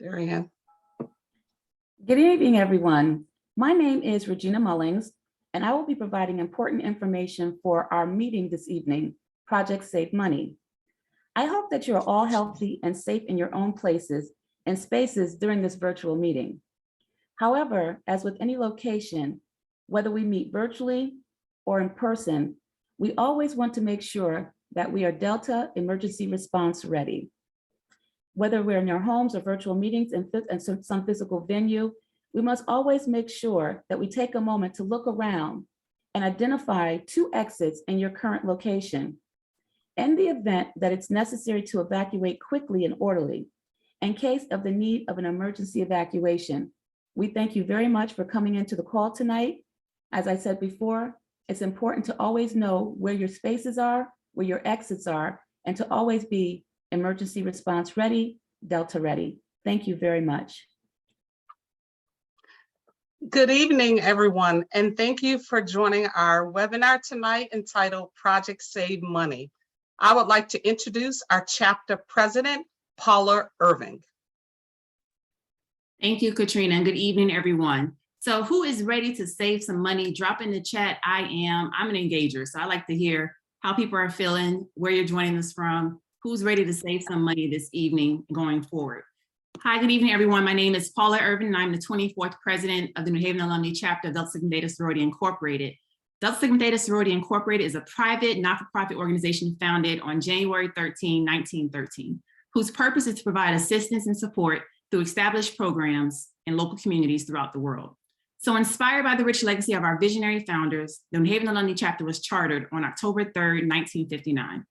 Darian. Good evening, everyone. My name is Regina Mullings, and I will be providing important information for our meeting this evening, Project Save Money. I hope that you're all healthy and safe in your own places and spaces during this virtual meeting. However, as with any location, whether we meet virtually or in person, we always want to make sure that we are Delta emergency response ready. Whether we're in our homes or virtual meetings in some physical venue, we must always make sure that we take a moment to look around and identify 2 exits in your current location. In the event that it's necessary to evacuate quickly and orderly, in case of the need of an emergency evacuation, we thank you very much for coming into the call tonight. As I said before, it's important to always know where your spaces are, where your exits are, and to always be emergency response ready, Delta ready. Thank you very much. Good evening, everyone, and thank you for joining our webinar tonight entitled Project Save Money. I would like to introduce our chapter president, Paula Irving. Thank you, Katrina, and good evening, everyone. So who is ready to save some money? Drop in the chat, I am. I'm an engager, so I like to hear how people are feeling, where you're joining us from, who's ready to save some money this evening going forward. Hi, good evening, everyone. My name is Paula Irving, and I'm the 24th president of the New Haven Alumni Chapter of Delta Sigma Theta Sorority Incorporated. Delta Sigma Theta Sorority Incorporated is a private, not-for-profit organization founded on January 13, 1913, whose purpose is to provide assistance and support through established programs in local communities throughout the world. So inspired by the rich legacy of our visionary founders, the New Haven Alumni Chapter was chartered on October 3rd, 1959.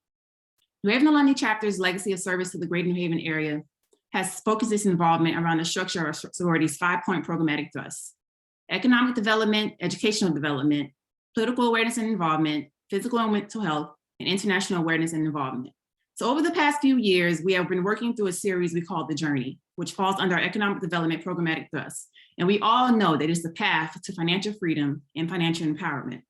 New Haven Alumni Chapter's legacy of service to the greater New Haven area has focused its involvement around the structure of our sorority's 5-point programmatic thrusts: economic development, educational development, political awareness and involvement, physical and mental health, and international awareness and involvement. So over the past few years, we have been working through a series we call The Journey, which falls under our economic development programmatic thrust. And we all know that it's the path to financial freedom and financial empowerment.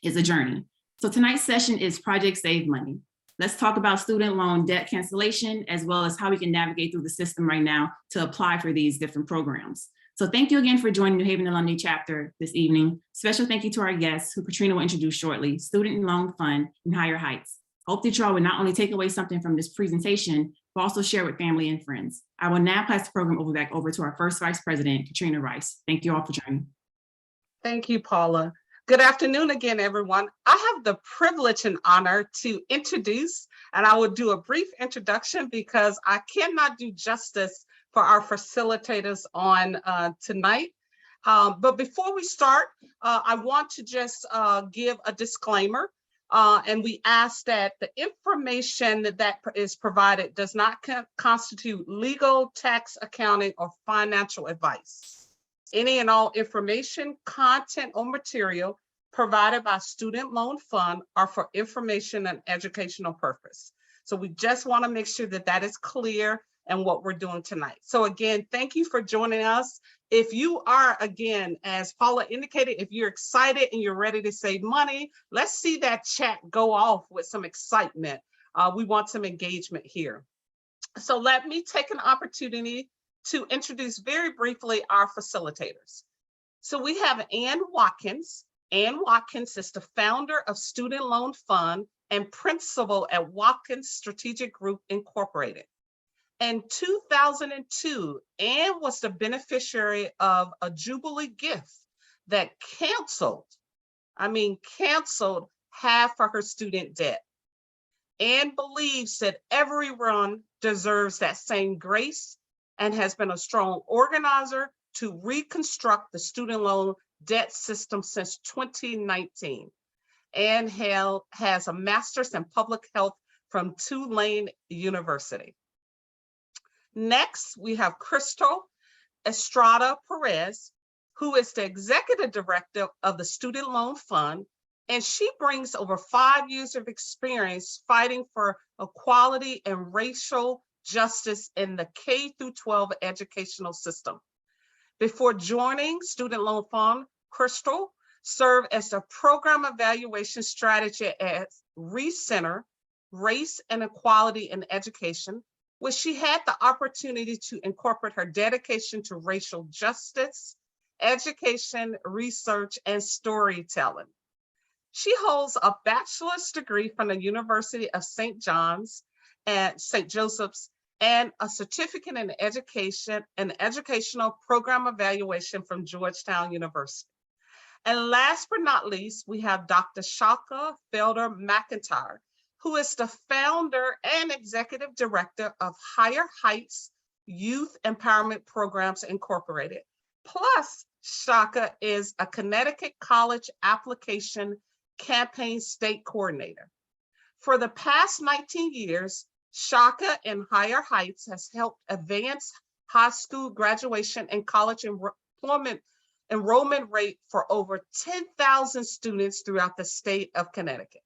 It's a journey. So tonight's session is Project Save Money. Let's talk about student loan debt cancellation, as well as how we can navigate through the system right now to apply for these different programs. So thank you again for joining New Haven Alumni Chapter this evening. Special thank you to our guests, who Katrina will introduce shortly, Student Loan Fund and Higher Heights. Hope that y'all will not only take away something from this presentation, but also share with family and friends. I will now pass the program back over to our first Vice President, Katrina Rice. Thank you all for joining. Thank you, Paula. Good afternoon again, everyone. I have the privilege and honor to introduce, and I will do a brief introduction because I cannot do justice for our facilitators on tonight. But before we start, I want to just give a disclaimer. And we ask that the information that is provided does not constitute legal, tax, accounting, or financial advice. Any and all information, content, or material provided by Student Loan Fund are for information and educational purpose. So we just want to make sure that that is clear and what we're doing tonight. So again, thank you for joining us. If you are, again, as Paula indicated, if you're excited and you're ready to save money, let's see that chat go off with some excitement. We want some engagement here. So let me take an opportunity to introduce very briefly our facilitators. So we have Ann Watkins. Ann Watkins is the founder of Student Loan Fund and principal at Watkins Strategic Group Incorporated. In 2002, Ann was the beneficiary of a Jubilee gift that canceled half of her student debt. Ann believes that everyone deserves that same grace and has been a strong organizer to reconstruct the student loan debt system since 2019. Ann has a master's in public health from Tulane University. Next, we have Crystal Estrada Perez, who is the executive director of the Student Loan Fund, and she brings over 5 years of experience fighting for equality and racial justice in the K-12 educational system. Before joining Student Loan Fund, Crystal served as the program evaluation strategist at Recenter, Race and Equality in Education, where she had the opportunity to incorporate her dedication to racial justice, education, research, and storytelling. She holds a bachelor's degree from the University of St. John's and St. Joseph's and a certificate in education and educational program evaluation from Georgetown University. And last but not least, we have Dr. Shaka Felder McIntyre, who is the founder and executive director of Higher Heights Youth Empowerment Programs Incorporated. Plus, Shaka is a Connecticut College Application Campaign State Coordinator. For the past 19 years, Shaka in Higher Heights has helped advance high school graduation and college enrollment rate for over 10,000 students throughout the state of Connecticut.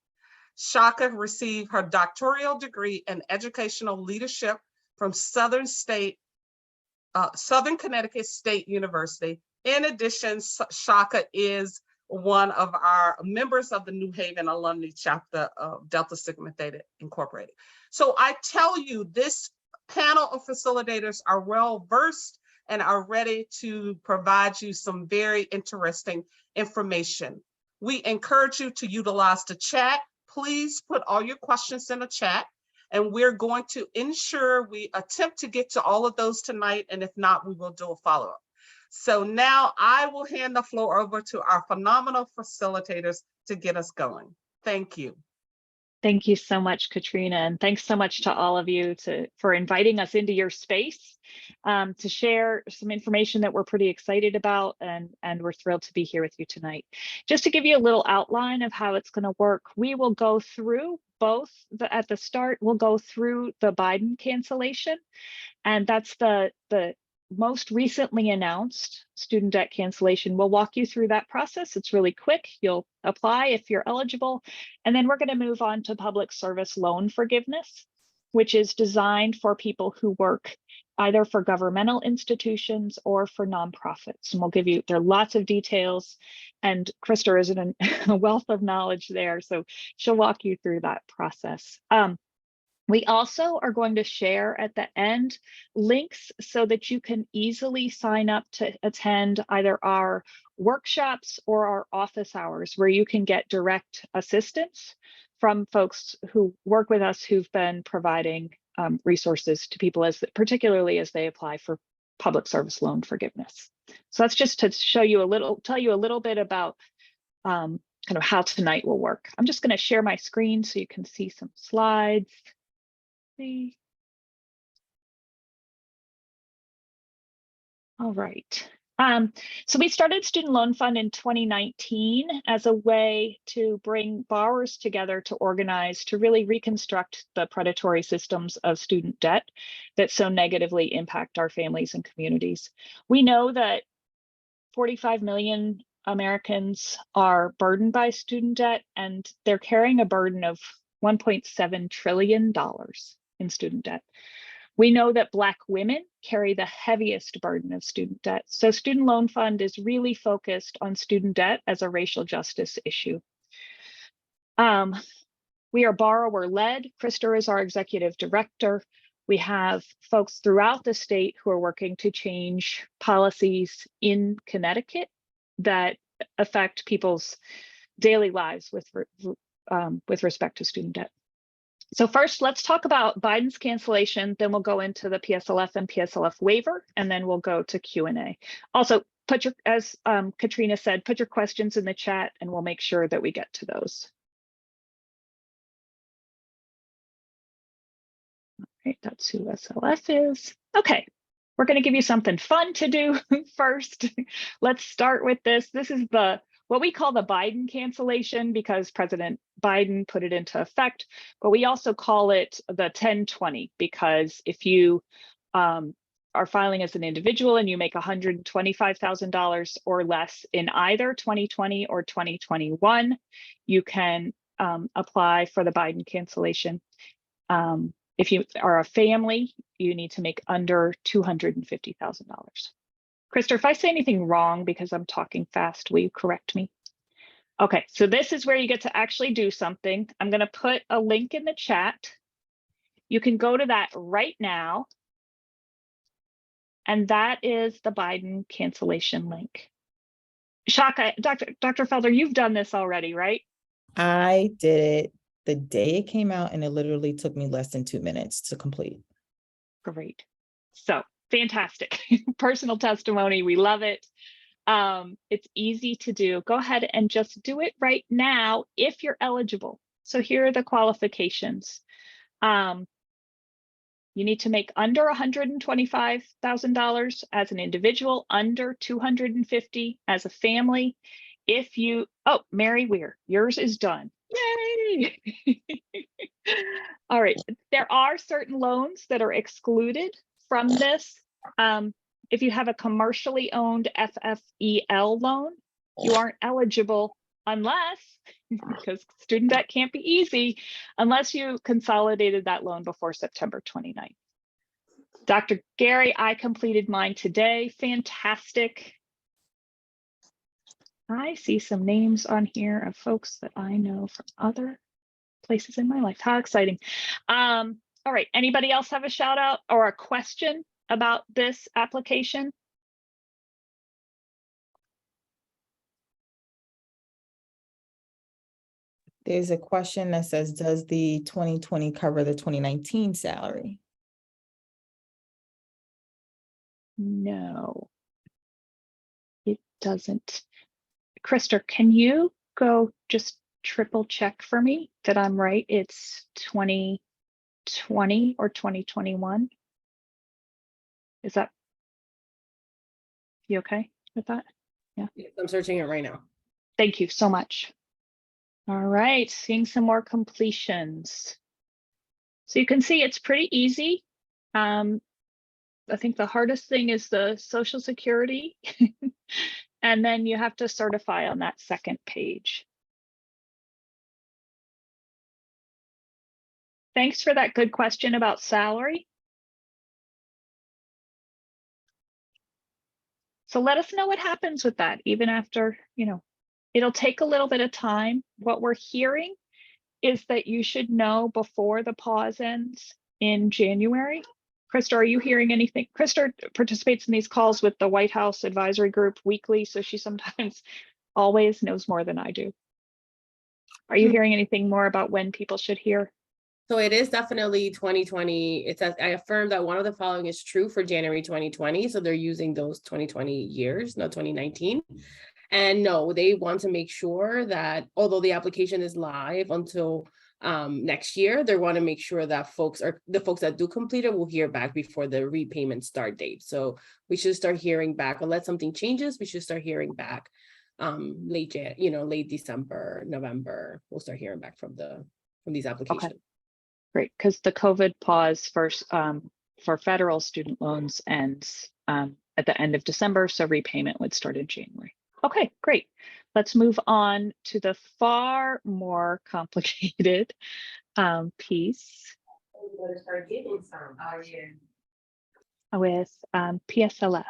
Shaka received her doctoral degree in educational leadership from Southern Connecticut State University. In addition, Shaka is one of our members of the New Haven alumni chapter of Delta Sigma Theta Incorporated. So I tell you, this panel of facilitators are well versed and are ready to provide you some very interesting information. We encourage you to utilize the chat. Please put all your questions in the chat, and we're going to ensure we attempt to get to all of those tonight, and if not, we will do a follow-up. So now I will hand the floor over to our phenomenal facilitators to get us going. Thank you. Thank you so much, Katrina, and thanks so much to all of you for inviting us into your space to share some information that we're pretty excited about, and we're thrilled to be here with you tonight. Just to give you a little outline of how it's going to work, we will go through both. At the start, we'll go through the Biden cancellation, and that's the most recently announced student debt cancellation. We'll walk you through that process. It's really quick. You'll apply if you're eligible. And then we're going to move on to public service loan forgiveness, which is designed for people who work either for governmental institutions or for nonprofits. And we'll give you, there are lots of details, and Krista is a wealth of knowledge there, so she'll walk you through that process. We also are going to share at the end links so that you can easily sign up to attend either our workshops or our office hours, where you can get direct assistance from folks who work with us who've been providing resources to people, particularly as they apply for public service loan forgiveness. So that's just to show you tell you a little bit about kind of how tonight will work. I'm just going to share my screen so you can see some slides. All right. So we started Student Loan Fund in 2019 as a way to bring borrowers together to organize, to really reconstruct the predatory systems of student debt that so negatively impact our families and communities. We know that 45 million Americans are burdened by student debt, and they're carrying a burden of $1.7 trillion in student debt. We know that Black women carry the heaviest burden of student debt. So Student Loan Fund is really focused on student debt as a racial justice issue. We are borrower-led. Krista is our executive director. We have folks throughout the state who are working to change policies in Connecticut that affect people's daily lives with respect to student debt. So first, let's talk about Biden's cancellation, then we'll go into the PSLF and PSLF waiver, and then we'll go to Q&A. Also, as Katrina said, put your questions in the chat and we'll make sure that we get to those. All right, that's who SLF is. Okay, we're going to give you something fun to do first. Let's start with this. This is what we call the Biden cancellation because President Biden put it into effect, but we also call it the 1020 because if you are filing as an individual and you make $125,000 or less in either 2020 or 2021, you can apply for the Biden cancellation. If you are a family, you need to make under $250,000. Krista, if I say anything wrong because I'm talking fast, will you correct me? Okay, so this is where you get to actually do something. I'm going to put a link in the chat. You can go to that right now. And that is the Biden cancellation link. Shaka, Dr. Felder, you've done this already, right? I did it the day it came out, and it literally took me less than 2 minutes to complete. Great. So fantastic. Personal testimony. We love it. It's easy to do. Go ahead and just do it right now if you're eligible. So here are the qualifications. You need to make under $125,000 as an individual, under 250 as a family. If you, oh, Mary Weir, yours is done. Yay! All right, there are certain loans that are excluded from this. If you have a commercially owned FFEL loan, you aren't eligible unless, because student debt can't be easy, unless you consolidated that loan before September 29th. Dr. Gary, I completed mine today. Fantastic. I see some names on here of folks that I know from other places in my life. How exciting. All right, anybody else have a shout out or a question about this application? There's a question that says, does the 2020 cover the 2019 salary? No, it doesn't. Krister, can you go just triple check for me that I'm right? It's 2020 or 2021. Is that, you okay with that? Yeah. Yes, I'm searching it right now. Thank you so much. All right, seeing some more completions. So you can see it's pretty easy. I think the hardest thing is the Social Security. And then you have to certify on that second page. Thanks for that good question about salary. So let us know what happens with that, even after, it'll take a little bit of time. What we're hearing is that you should know before the pause ends in January. Krista, are you hearing anything? Krista participates in these calls with the White House Advisory Group weekly, so she sometimes always knows more than I do. Are you hearing anything more about when people should hear? So it is definitely 2020. It says, I affirm that one of the following is true for January 2020. So they're using those 2020 years, not 2019. And no, they want to make sure that although the application is live until next year, they want to make sure that the folks that do complete it will hear back before the repayment start date. So we should start hearing back, unless something changes, we should start hearing back late December, November. We'll start hearing back from these applications. Okay. Great, because the COVID pause for federal student loans ends at the end of December, so repayment would start in January. Okay, great. Let's move on to the far more complicated piece with PSLF.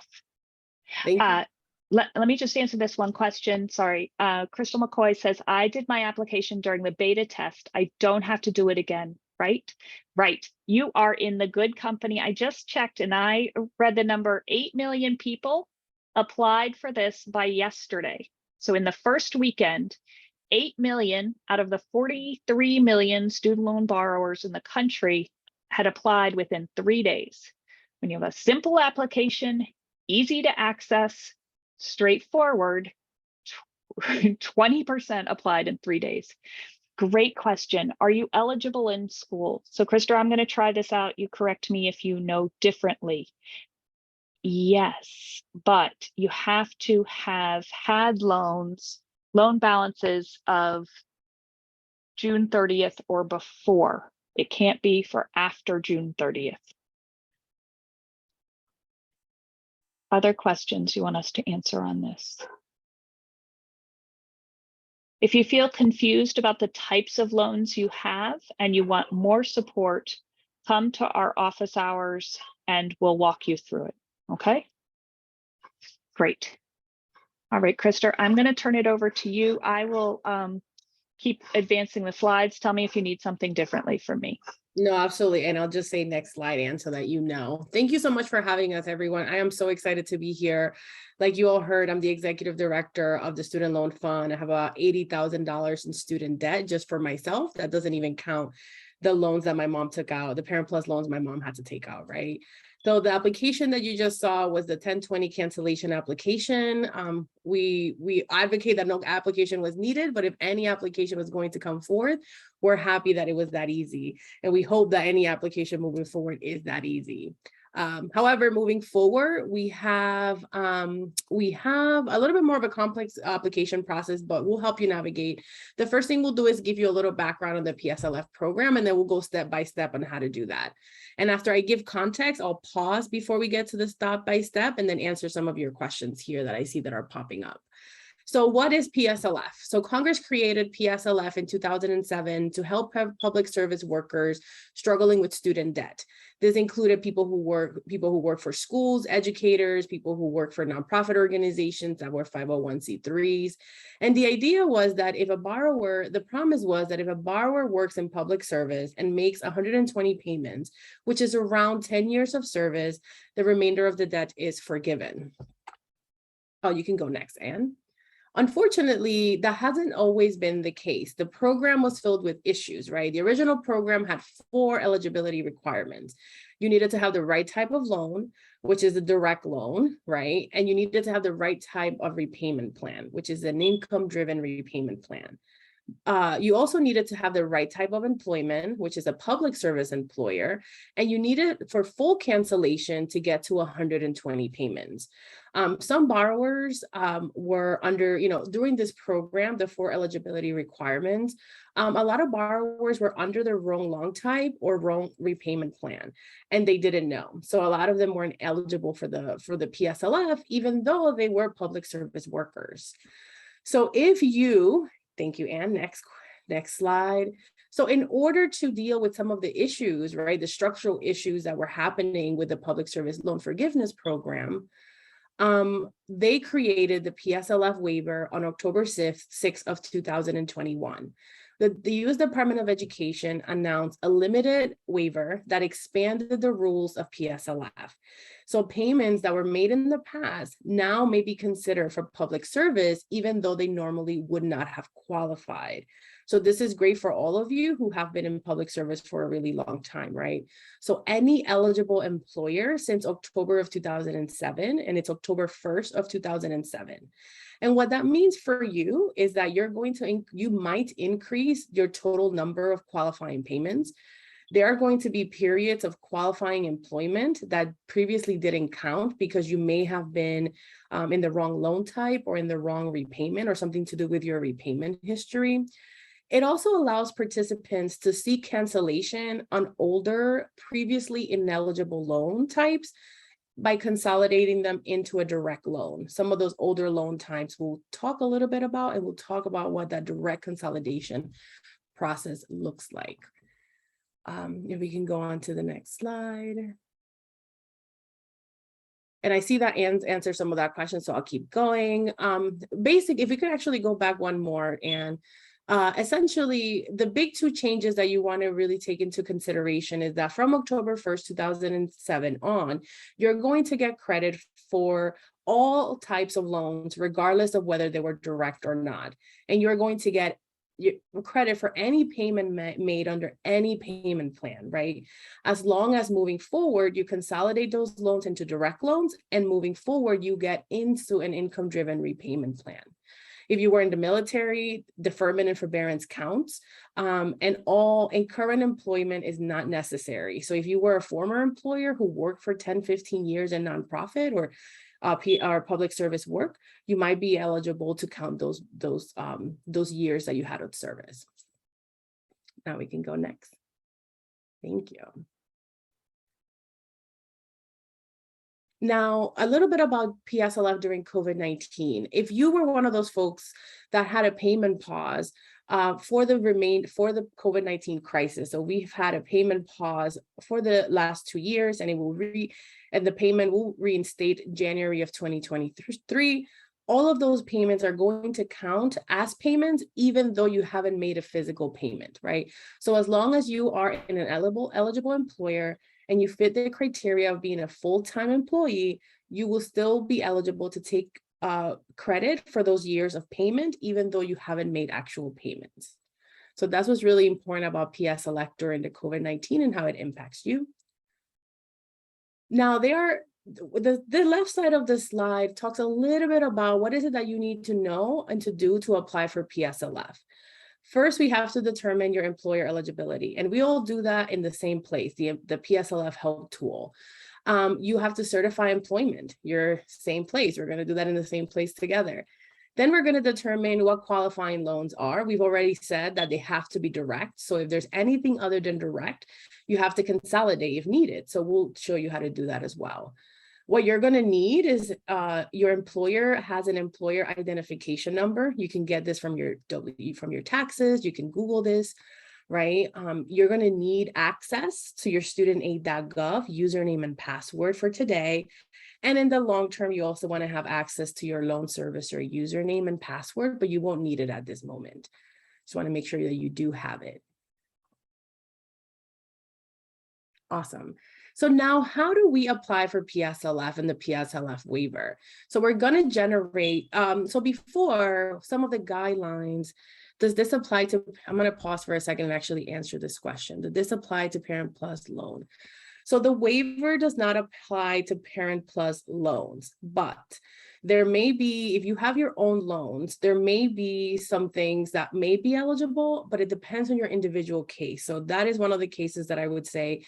Thank you. Let me just answer this one question. Sorry. Crystal McCoy says, I did my application during the beta test. I don't have to do it again, right? Right. You are in the good company. I just checked and I read the number 8 million people applied for this by yesterday. So in the first weekend, 8 million out of the 43 million student loan borrowers in the country had applied within 3 days. When you have a simple application, easy to access, straightforward, 20% applied in 3 days. Great question. Are you eligible in school? So Krista, I'm going to try this out. You correct me if you know differently. Yes, but you have to have had loan balances of June 30th or before. It can't be for after June 30th. Other questions you want us to answer on this? If you feel confused about the types of loans you have and you want more support, come to our office hours and we'll walk you through it. Okay? Great. All right, Krista, I'm going to turn it over to you. I will keep advancing the slides. Tell me if you need something differently from me. No, absolutely. And I'll just say next slide, Anne, so that you know. Thank you so much for having us, everyone. I am so excited to be here. Like you all heard, I'm the executive director of the Student Loan Fund. I have about $80,000 in student debt just for myself. That doesn't even count the loans that my mom took out, the Parent Plus loans my mom had to take out, right? So the application that you just saw was the 1020 cancellation application. We advocate that no application was needed, but if any application was going to come forth, we're happy that it was that easy. And we hope that any application moving forward is that easy. However, moving forward, we have a little bit more of a complex application process, but we'll help you navigate. The first thing we'll do is give you a little background on the PSLF program, and then we'll go step by step on how to do that. And after I give context, I'll pause before we get to the step by step and then answer some of your questions here that I see that are popping up. So what is PSLF? So Congress created PSLF in 2007 to help public service workers struggling with student debt. This included people who work for schools, educators, people who work for nonprofit organizations that were 501c3s. And the idea was that the promise was that if a borrower works in public service and makes 120 payments, which is around 10 years of service, the remainder of the debt is forgiven. Oh, you can go next, Anne. Unfortunately, that hasn't always been the case. The program was filled with issues, right? The original program had 4 eligibility requirements. You needed to have the right type of loan, which is a direct loan, right? And you needed to have the right type of repayment plan, which is an income-driven repayment plan. You also needed to have the right type of employment, which is a public service employer, and you needed for full cancellation to get to 120 payments. Some borrowers were under, during this program, the 4 eligibility requirements, a lot of borrowers were under the wrong loan type or wrong repayment plan, and they didn't know. So a lot of them weren't eligible for the PSLF, even though they were public service workers. So thank you, Anne. Next slide. So in order to deal with some of the issues, right, the structural issues that were happening with the public service loan forgiveness program, they created the PSLF waiver on October 6th of 2021. The U.S. Department of Education announced a limited waiver that expanded the rules of PSLF. So payments that were made in the past now may be considered for public service, even though they normally would not have qualified. So this is great for all of you who have been in public service for a really long time, right? So any eligible employer since October of 2007, and it's October 1st of 2007. And what that means for you is that you might increase your total number of qualifying payments. There are going to be periods of qualifying employment that previously didn't count because you may have been in the wrong loan type or in the wrong repayment or something to do with your repayment history. It also allows participants to seek cancellation on older, previously ineligible loan types by consolidating them into a direct loan. Some of those older loan types we'll talk a little bit about, and we'll talk about what that direct consolidation process looks like. If we can go on to the next slide. And I see that Anne's answered some of that question, so I'll keep going. If we could actually go back one more, Anne. Essentially, the big 2 changes that you want to really take into consideration is that from October 1st, 2007 on, you're going to get credit for all types of loans, regardless of whether they were direct or not. And you're going to get credit for any payment made under any payment plan, right? As long as moving forward, you consolidate those loans into direct loans, and moving forward, you get into an income-driven repayment plan. If you were in the military, deferment and forbearance counts, and current employment is not necessary. So if you were a former employer who worked for 10, 15 years in nonprofit or public service work, you might be eligible to count those years that you had of service. Now we can go next. Thank you. Now, a little bit about PSLF during COVID-19. If you were one of those folks that had a payment pause for the COVID-19 crisis, so we've had a payment pause for the last 2 years, and the payment will reinstate January of 2023. all of those payments are going to count as payments, even though you haven't made a physical payment, right? So as long as you are in an eligible employer and you fit the criteria of being a full-time employee, you will still be eligible to take credit for those years of payment, even though you haven't made actual payments. So that's what's really important about PS Select during the COVID-19 and how it impacts you. Now, the left side of the slide talks a little bit about what is it that you need to know and to do to apply for PSLF. First, we have to determine your employer eligibility, and we all do that in the same place, the PSLF help tool. You have to certify employment, your same place. We're going to do that in the same place together. Then we're going to determine what qualifying loans are. We've already said that they have to be direct. So if there's anything other than direct, you have to consolidate if needed. So we'll show you how to do that as well. What you're going to need is your employer has an employer identification number. You can get this from your taxes. You can Google this, right? You're going to need access to your studentaid.gov username and password for today. And in the long term, you also want to have access to your loan servicer username and password, but you won't need it at this moment. Just want to make sure that you do have it. Awesome. So now how do we apply for PSLF and the PSLF waiver? So we're going to generate, so before some of the guidelines, does this apply to, I'm going to pause for a second and actually answer this question. Does this apply to Parent Plus loan? So the waiver does not apply to Parent Plus loans, but there may be, if you have your own loans, there may be some things that may be eligible, but it depends on your individual case. So that is one of the cases that I would say,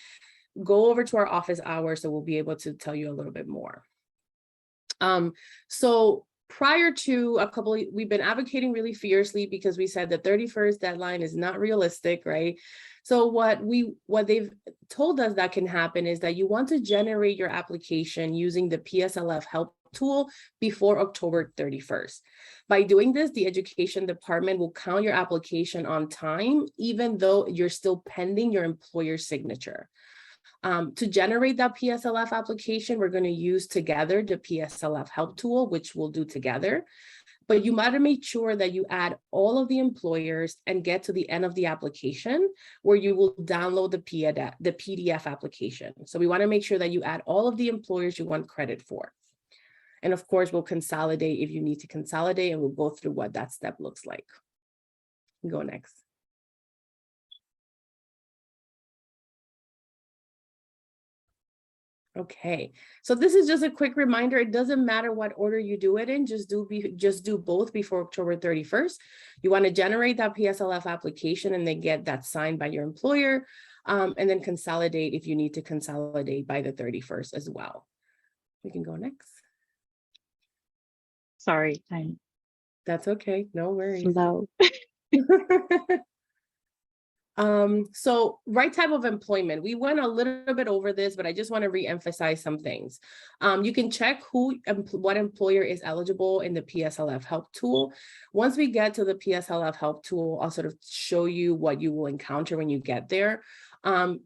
go over to our office hours so we'll be able to tell you a little bit more. So prior to we've been advocating really fiercely because we said the 31st deadline is not realistic, right? So what they've told us that can happen is that you want to generate your application using the PSLF help tool before October 31st. By doing this, the education department will count your application on time, even though you're still pending your employer's signature. To generate that PSLF application, we're going to use together the PSLF help tool, which we'll do together. But you might make sure that you add all of the employers and get to the end of the application where you will download the PDF application. So we want to make sure that you add all of the employers you want credit for. And of course, we'll consolidate if you need to consolidate, and we'll go through what that step looks like. Go next. Okay, so this is just a quick reminder. It doesn't matter what order you do it in, just do both before October 31st. You want to generate that PSLF application and then get that signed by your employer, and then consolidate if you need to consolidate by the 31st as well. We can go next. Sorry, That's okay, no worries. slow. So right type of employment, we went a little bit over this, but I just want to re-emphasize some things. You can check what employer is eligible in the PSLF help tool. Once we get to the PSLF help tool, I'll sort of show you what you will encounter when you get there.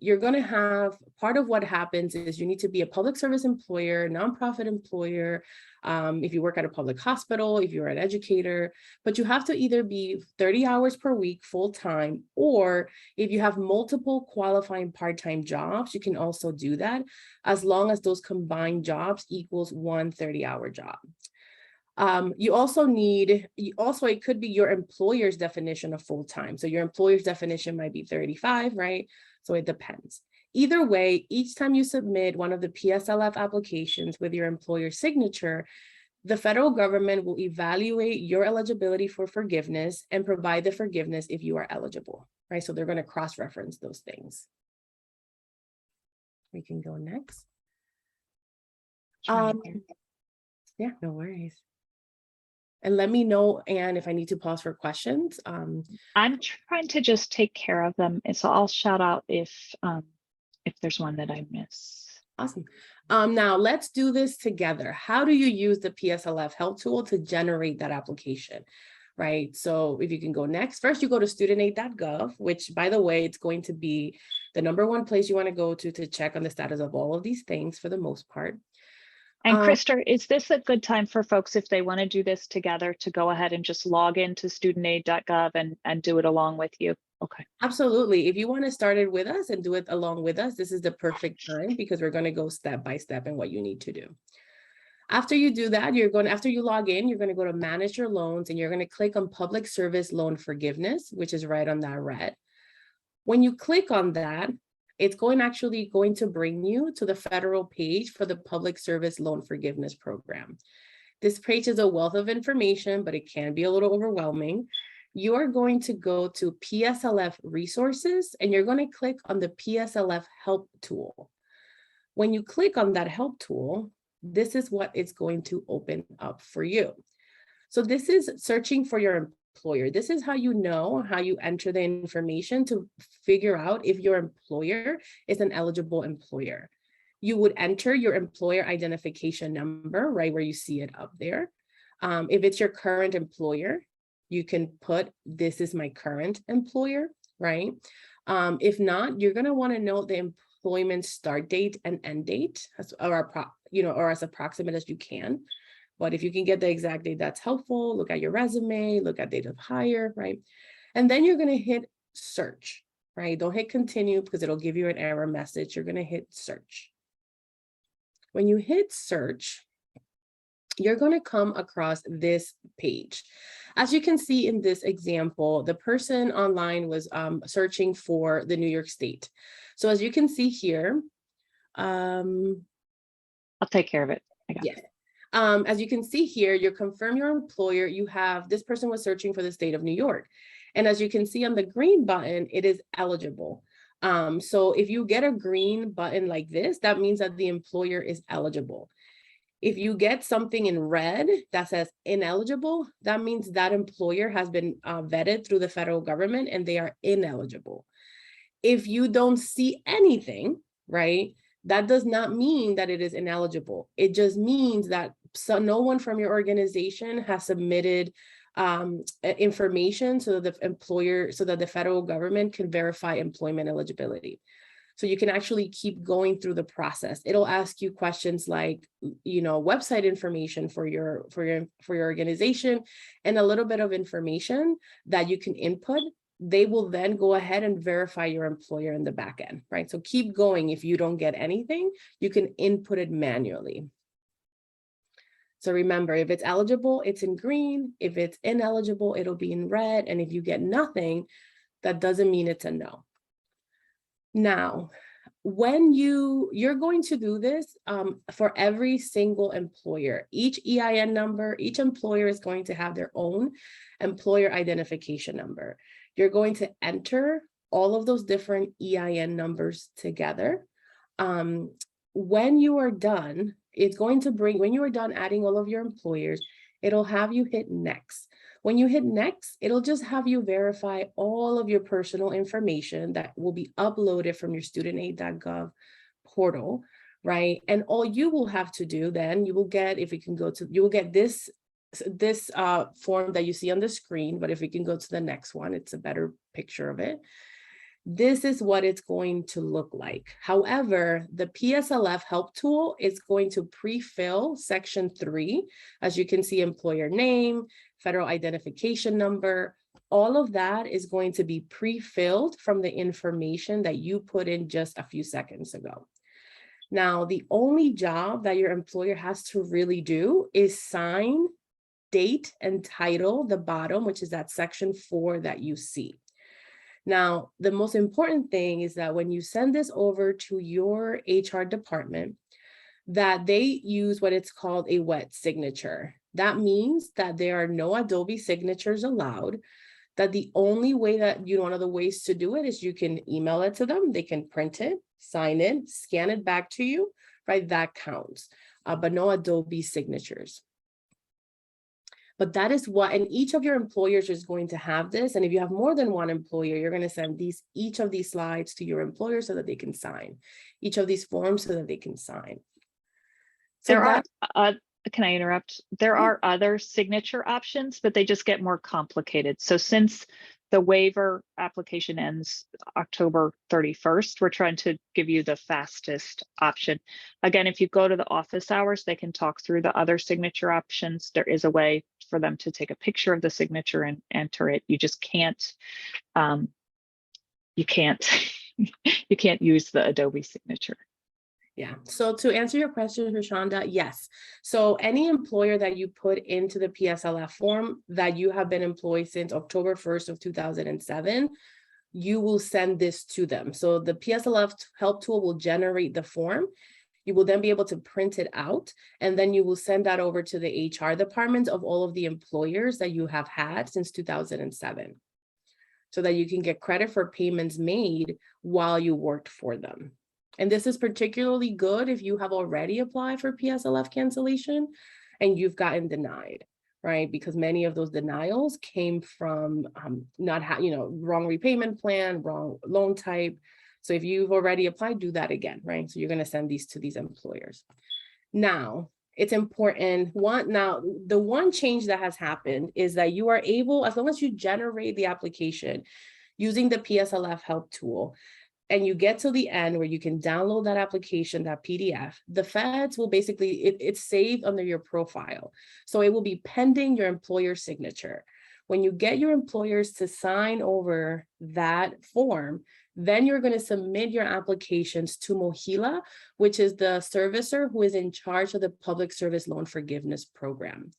You're going to have, part of what happens is you need to be a public service employer, nonprofit employer, if you work at a public hospital, if you're an educator, but you have to either be 30 hours per week full-time, or if you have multiple qualifying part-time jobs, you can also do that as long as those combined jobs equals one 30-hour job. It could be your employer's definition of full-time. So your employer's definition might be 35, right? So it depends. Either way, each time you submit one of the PSLF applications with your employer's signature, the federal government will evaluate your eligibility for forgiveness and provide the forgiveness if you are eligible, right? So they're going to cross-reference those things. We can go next. Yeah, no worries. And let me know, Anne, if I need to pause for questions. I'm trying to just take care of them, and so I'll shout out if there's one that I miss. Awesome. Now let's do this together. How do you use the PSLF help tool to generate that application, right? So if you can go next, first you go to studentaid.gov, which by the way, it's going to be the #1 place you want to go to check on the status of all of these things for the most part. And Krista, is this a good time for folks, if they want to do this together, to go ahead and just log into studentaid.gov and do it along with you? Okay. Absolutely. If you want to start it with us and do it along with us, this is the perfect time, because we're going to go step by step in what you need to do. After you do that, after you log in, you're going to go to manage your loans, and you're going to click on public service loan forgiveness, which is right on that red. When you click on that, it's actually going to bring you to the federal page for the public service loan forgiveness program. This page is a wealth of information, but it can be a little overwhelming. You are going to go to PSLF resources, and you're going to click on the PSLF help tool. When you click on that help tool, this is what it's going to open up for you. So this is searching for your employer. This is how you enter the information to figure out if your employer is an eligible employer. You would enter your employer identification number right where you see it up there. If it's your current employer, you can put, this is my current employer, right? If not, you're going to want to know the employment start date and end date, or as approximate as you can. But if you can get the exact date, that's helpful. Look at your resume, look at date of hire, right? And then you're going to hit search, right? Don't hit continue because it'll give you an error message. You're going to hit search. When you hit search, you're going to come across this page. As you can see in this example, the person online was searching for the New York State. So as you can see here, I'll take care of it. I got it. As you can see here, you confirm your employer. This person was searching for the state of New York. And as you can see on the green button, it is eligible. So if you get a green button like this, that means that the employer is eligible. If you get something in red that says ineligible, that means that employer has been vetted through the federal government and they are ineligible. If you don't see anything, right, that does not mean that it is ineligible. It just means that no one from your organization has submitted information so that the federal government can verify employment eligibility. So you can actually keep going through the process. It'll ask you questions like, website information for your organization and a little bit of information that you can input. They will then go ahead and verify your employer in the back end, right? So keep going. If you don't get anything, you can input it manually. So remember, if it's eligible, it's in green. If it's ineligible, it'll be in red. And if you get nothing, that doesn't mean it's a no. Now, when you're going to do this for every single employer, each EIN number, each employer is going to have their own employer identification number. You're going to enter all of those different EIN numbers together. When you are done, when you are done adding all of your employers, it'll have you hit next. When you hit next, it'll just have you verify all of your personal information that will be uploaded from your studentaid.gov portal, right? And all you will have to do then, you will get this form that you see on the screen, but if we can go to the next one, it's a better picture of it. This is what it's going to look like. However, the PSLF help tool is going to pre-fill section 3. As you can see, employer name, federal identification number, all of that is going to be pre-filled from the information that you put in just a few seconds ago. Now, the only job that your employer has to really do is sign, date, and title, the bottom, which is that section 4 that you see. Now, the most important thing is that when you send this over to your HR department, that they use what it's called a wet signature. That means that there are no Adobe signatures allowed, that the only way that, one of the ways to do it is you can email it to them, they can print it, sign it, scan it back to you, right? That counts, but no Adobe signatures. But that is what, and each of your employers is going to have this. And if you have more than one employer, you're going to send each of these slides to your employer so that they can sign, each of these forms so that they can sign. So can I interrupt? There are other signature options, but they just get more complicated. So since The waiver application ends October 31st. We're trying to give you the fastest option. Again, if you go to the office hours, they can talk through the other signature options. There is a way for them to take a picture of the signature and enter it. You just can't, you can't use the Adobe signature. Yeah, so to answer your question, Rashonda, yes. So any employer that you put into the PSLF form that you have been employed since October 1st of 2007, you will send this to them. So the PSLF help tool will generate the form. You will then be able to print it out, and then you will send that over to the HR department of all of the employers that you have had since 2007, so that you can get credit for payments made while you worked for them. And this is particularly good if you have already applied for PSLF cancellation and you've gotten denied, right? Because many of those denials came from wrong repayment plan, wrong loan type. So if you've already applied, do that again, right? So you're going to send these to these employers. Now, it's important. The one change that has happened is that you are able, as long as you generate the application using the PSLF help tool, and you get to the end where you can download that application, that PDF, the feds will basically, it's saved under your profile. So it will be pending your employer's signature. When you get your employers to sign over that form, then you're going to submit your applications to MOHELA, which is the servicer who is in charge of the Public Service Loan Forgiveness Program.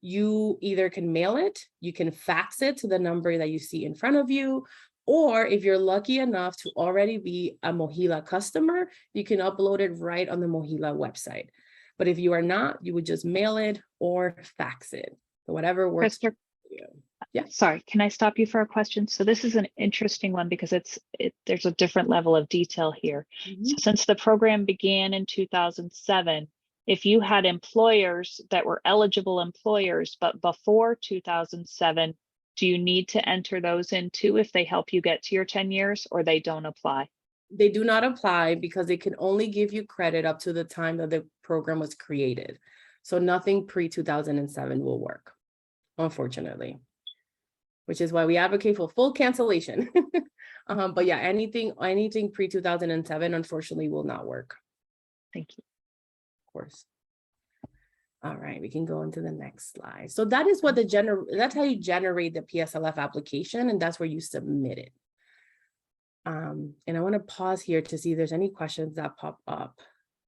You either can mail it, you can fax it to the number that you see in front of you, or if you're lucky enough to already be a MOHELA customer, you can upload it right on the MOHELA website. But if you are not, you would just mail it or fax it, whatever works for you. Yeah. Sorry, can I stop you for a question? So this is an interesting one because there's a different level of detail here. So since the program began in 2007, if you had employers that were eligible employers, but before 2007, do you need to enter those in too if they help you get to your 10 years, or they don't apply? They do not apply because they can only give you credit up to the time that the program was created. So nothing pre-2007 will work, unfortunately, which is why we advocate for full cancellation. But yeah, anything pre-2007, unfortunately, will not work. Thank you. Of course. All right, we can go into the next slide. So that is what that's how you generate the PSLF application, and that's where you submit it. And I want to pause here to see if there's any questions that pop up.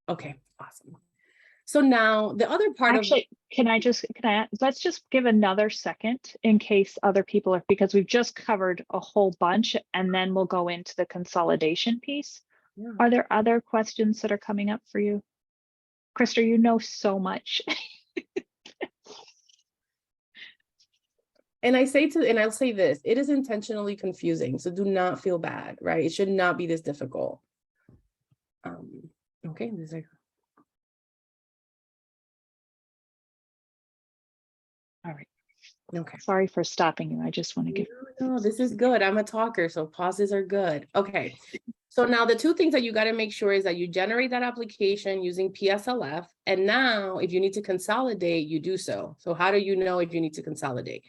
Okay, awesome. So now the other part Actually, let's just give another second in case other people are, because we've just covered a whole bunch and then we'll go into the consolidation piece. Yeah. Are there other questions that are coming up for you? Krista, you know so much. And I'll say this, it is intentionally confusing, so do not feel bad, right? It should not be this difficult. Okay, All right. Okay. Sorry for stopping you. I just want to give. No, this is good. I'm a talker, so pauses are good. Okay. So now the two things that you got to make sure is that you generate that application using PSLF. And now if you need to consolidate, you do so. So how do you know if you need to consolidate?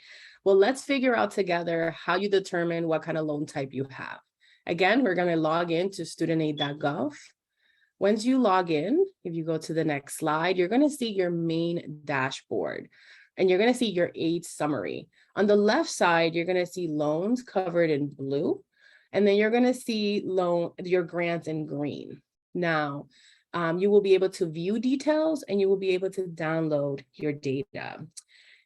Well, let's figure out together how you determine what kind of loan type you have. Again, we're going to log into studentaid.gov. Once you log in, if you go to the next slide, you're going to see your main dashboard. And you're going to see your aid summary. On the left side, you're going to see loans covered in blue. And then you're going to see your grants in green. Now, you will be able to view details and you will be able to download your data.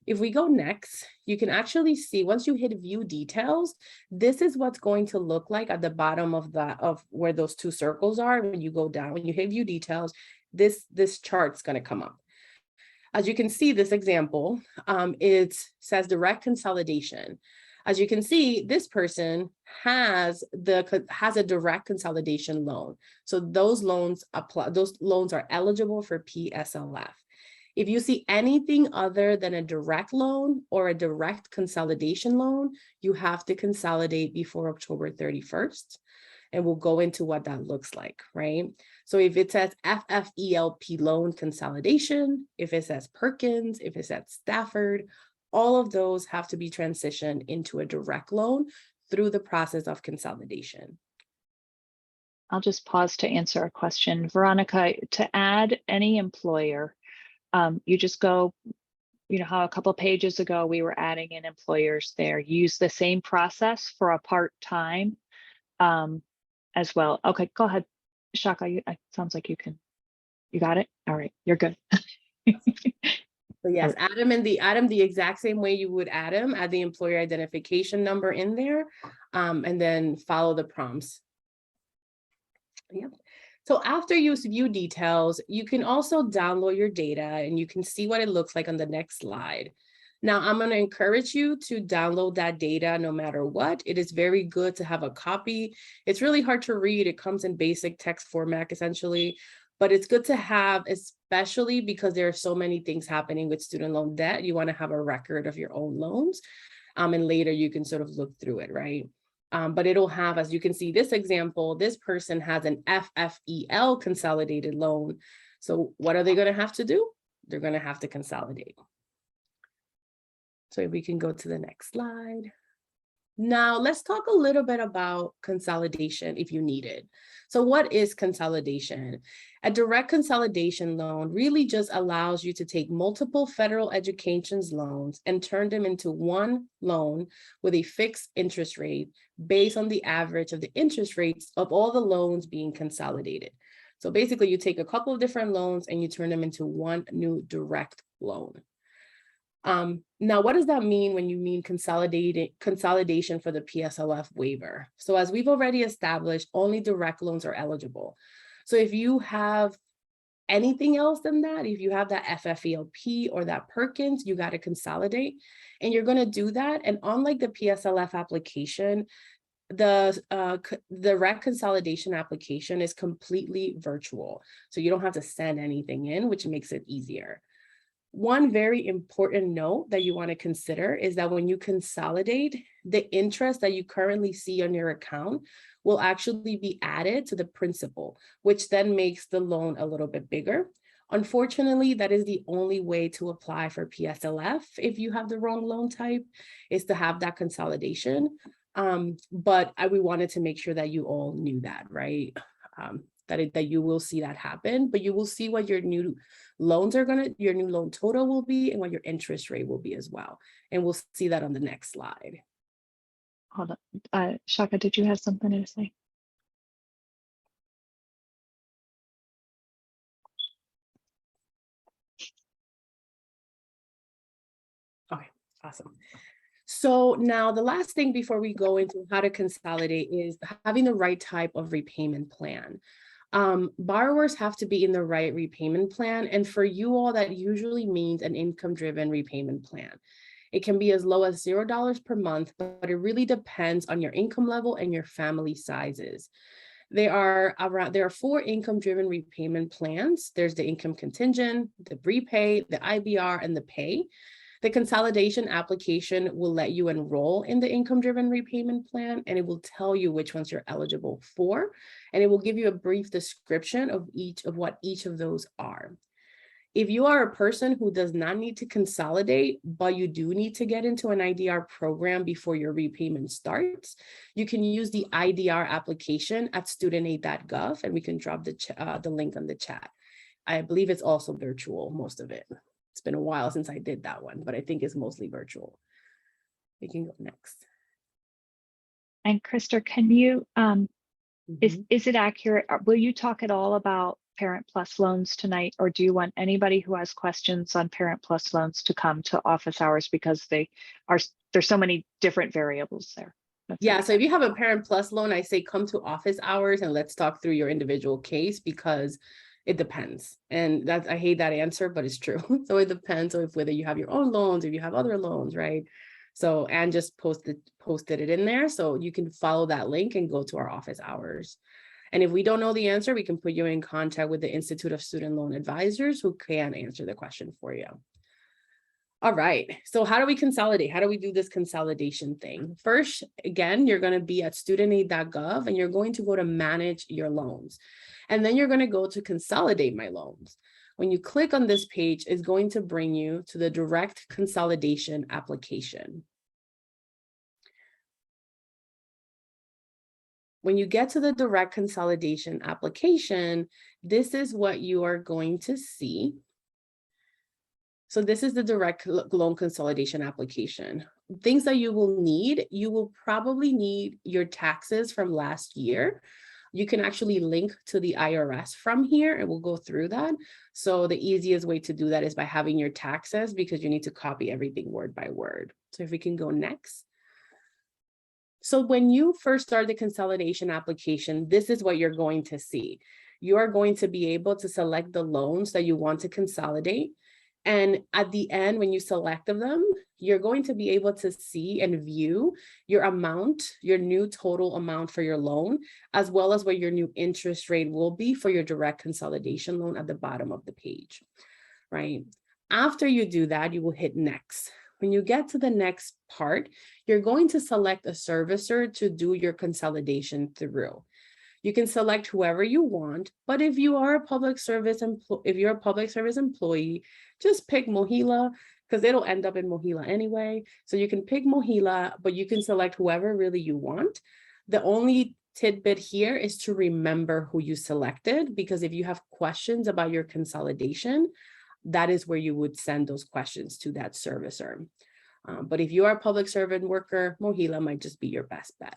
If we go next, you can actually see once you hit view details, this is what's going to look like at the bottom of where those two circles are. When you go down, when you hit view details, this chart's going to come up. As you can see, this example, it says direct consolidation. As you can see, this person has a direct consolidation loan. So those loans are eligible for PSLF. If you see anything other than a direct loan or a direct consolidation loan, you have to consolidate before October 31st. And we'll go into what that looks like, right? So if it says FFELP loan consolidation, if it says Perkins, if it says Stafford, all of those have to be transitioned into a direct loan through the process of consolidation. I'll just pause to answer a question. Veronica, to add any employer, you just go, you know how a couple pages ago we were adding in employers there. Use the same process for a part-time as well. Okay, go ahead, Shaka. It sounds like you got it. All right, you're good. So yes, add them the exact same way you would add them, add the employer identification number in there, and then follow the prompts. Yep. So after you view details, you can also download your data and you can see what it looks like on the next slide. Now, I'm going to encourage you to download that data no matter what. It is very good to have a copy. It's really hard to read. It comes in basic text format, essentially, but it's good to have, especially because there are so many things happening with student loan debt. You want to have a record of your own loans, and later you can sort of look through it, right? But it'll have, as you can see, this example, this person has an FFEL consolidated loan. So what are they going to have to do? They're going to have to consolidate. So we can go to the next slide. Now let's talk a little bit about consolidation if you need it. So what is consolidation? A direct consolidation loan really just allows you to take multiple federal education loans and turn them into one loan with a fixed interest rate based on the average of the interest rates of all the loans being consolidated. So basically you take a couple of different loans and you turn them into one new direct loan. Now, what does that mean when you mean consolidation for the PSLF waiver? So as we've already established, only direct loans are eligible. So if you have anything else than that, if you have that FFELP or that Perkins, you got to consolidate, and you're going to do that. And unlike the PSLF application, the direct consolidation application is completely virtual. So you don't have to send anything in, which makes it easier. One very important note that you want to consider is that when you consolidate, the interest that you currently see on your account will actually be added to the principal, which then makes the loan a little bit bigger. Unfortunately, that is the only way to apply for PSLF if you have the wrong loan type, is to have that consolidation. But we wanted to make sure that you all knew that, right? That you will see that happen, but you will see what your new loans are your new loan total will be and what your interest rate will be as well. And we'll see that on the next slide. Hold on. Shaka, did you have something to say? Okay, awesome. So now the last thing before we go into how to consolidate is having the right type of repayment plan. Borrowers have to be in the right repayment plan. And for you all, that usually means an income-driven repayment plan. It can be as low as $0 per month, but it really depends on your income level and your family sizes. There are 4 income-driven repayment plans. There's the income contingent, the repay, the IBR, and the pay. The consolidation application will let you enroll in the income-driven repayment plan, and it will tell you which ones you're eligible for, and it will give you a brief description of what each of those are. If you are a person who does not need to consolidate, but you do need to get into an IDR program before your repayment starts, you can use the IDR application at studentaid.gov, and we can drop the link on the chat. I believe it's also virtual, most of it. It's been a while since I did that one, but I think it's mostly virtual. We can go next. And Krista, can you, is it accurate? Will you talk at all about Parent Plus loans tonight, or do you want anybody who has questions on Parent Plus loans to come to office hours, because there's so many different variables there? Yeah, so if you have a Parent Plus loan, I say come to office hours and let's talk through your individual case, because it depends. And I hate that answer, but it's true. So it depends on whether you have your own loans, if you have other loans, right? So Anne just posted it in there, so you can follow that link and go to our office hours. And if we don't know the answer, we can put you in contact with the Institute of Student Loan Advisors, who can answer the question for you. All right, so how do we consolidate? How do we do this consolidation thing? First, again, you're going to be at studentaid.gov, and you're going to go to manage your loans. And then you're going to go to consolidate my loans. When you click on this page, it's going to bring you to the direct consolidation application. When you get to the direct consolidation application, this is what you are going to see. So this is the direct loan consolidation application. Things that you will probably need your taxes from last year. You can actually link to the IRS from here, and we'll go through that. So the easiest way to do that is by having your taxes, because you need to copy everything word by word. So if we can go next. So when you first start the consolidation application, this is what you're going to see. You are going to be able to select the loans that you want to consolidate. And at the end, when you select them, you're going to be able to see and view your amount, your new total amount for your loan, as well as what your new interest rate will be for your direct consolidation loan at the bottom of the page, right? After you do that, you will hit next. When you get to the next part, you're going to select a servicer to do your consolidation through. You can select whoever you want, but if you are a public service employee, just pick Mohila, because it'll end up in Mohila anyway. So you can pick Mohila, but you can select whoever really you want. The only tidbit here is to remember who you selected, because if you have questions about your consolidation, that is where you would send those questions to that servicer. But if you are a public servant worker, Mohila might just be your best bet.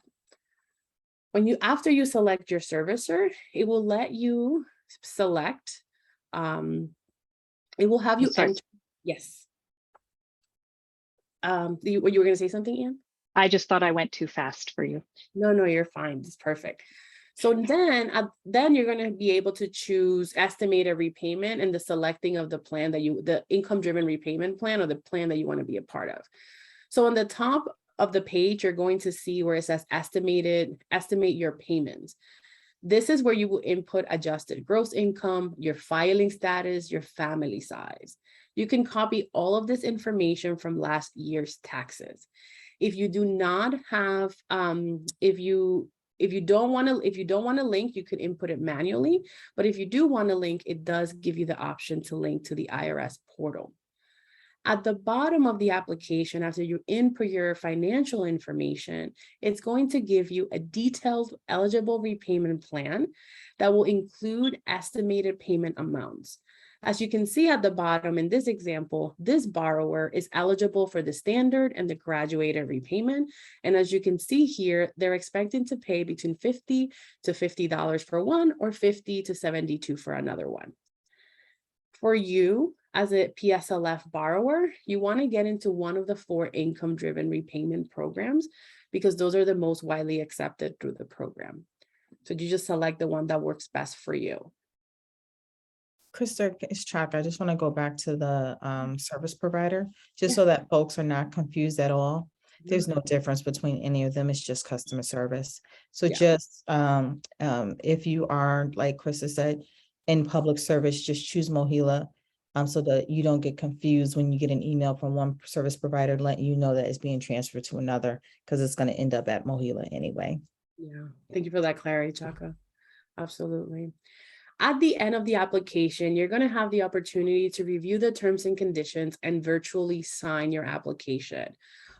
After you select your servicer, it will let you select, it will have you enter. Yes. You were going to say something, Anne? I just thought I went too fast for you. No, you're fine. It's perfect. So then you're going to be able to choose estimated repayment and the selecting of the plan the income-driven repayment plan, or the plan that you want to be a part of. So on the top of the page, you're going to see where it says estimate your payments. This is where you will input adjusted gross income, your filing status, your family size. You can copy all of this information from last year's taxes. If you do not have, if you don't want to link, you could input it manually. But if you do want to link, it does give you the option to link to the IRS portal. At the bottom of the application, after you input your financial information, it's going to give you a detailed eligible repayment plan that will include estimated payment amounts. As you can see at the bottom in this example, this borrower is eligible for the standard and the graduated repayment. And as you can see here, they're expecting to pay between $50 to $50 for one, or $50 to $72 for another one. For you, as a PSLF borrower, you want to get into one of the 4 income-driven repayment programs, because those are the most widely accepted through the program. So you just select the one that works best for you. Krista, it's Chuck. I just want to go back to the service provider, just so that folks are not confused at all. There's no difference between any of them. It's just customer service. So just if you are, like Krista said, in public service, just choose Mohila, so that you don't get confused when you get an email from one service provider letting you know that it's being transferred to another, because it's going to end up at Mohila anyway. Yeah, thank you for that clarity, Chaka. Absolutely. At the end of the application, you're going to have the opportunity to review the terms and conditions and virtually sign your application.